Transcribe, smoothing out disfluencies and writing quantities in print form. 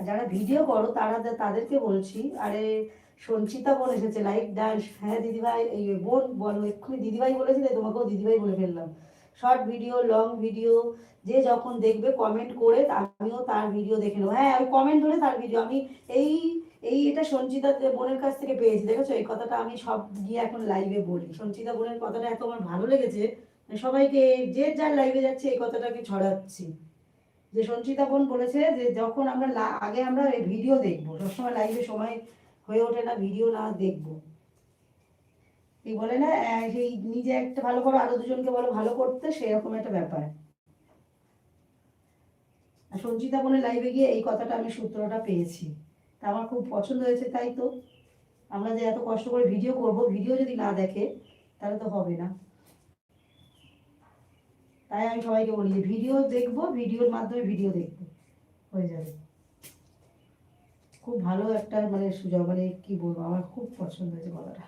যারা ভিডিও করো তাদেরকে বলছি, আরে সঞ্চিতা বোন এসেছে লাইক ডান্স, হ্যাঁ দিদিভাই, এই বোন বলো, এক্ষুনি দিদিভাই বলেছে তাই তোমাকেও দিদিভাই বলে ফেললাম। শর্ট ভিডিও, লং ভিডিও, যে যখন দেখবে কমেন্ট করে আমিও তার ভিডিও দেখে নেবো। হ্যাঁ, আমি কমেন্ট ধরে তার ভিডিও আমি এই এটা সঞ্চিতা বোনের কাছ থেকে পেয়েছি, দেখেছো? এই কথাটা আমি সব গিয়ে এখন লাইভে বলি, সঞ্চিতা বোনের কথাটা এত আমার ভালো লেগেছে, সবাইকে যে যার লাইভে যাচ্ছে এই কথাটাকে ছড়াচ্ছি, যে সঞ্চিতা বোন বলেছে যে যখন আমরা আগে আমরা ভিডিও দেখবো, সবসময় লাইভে সময় হয়ে ওঠে না ভিডিও না দেখবো। এই বলে না, সেই নিজে একটা ভালো করো আরো দুজনকে বলো ভালো করতে, সেরকম একটা ব্যাপার। আর সঞ্চিতা বোনের লাইভে গিয়ে এই কথাটা আমি সূত্রটা পেয়েছি, তা আমার খুব পছন্দ হয়েছে। তাই তো আমরা যে এত কষ্ট করে ভিডিও করব, ভিডিও যদি না দেখে তাহলে তো হবে না। তাই আমি সবাইকে বলি যে ভিডিও দেখবো, ভিডিওর মাধ্যমে ভিডিও দেখবো, হয়ে যাবে। খুব ভালো একটা মানে সুযোগ, মানে কি বলবো, আমার খুব পছন্দ হয়েছে কথাটা।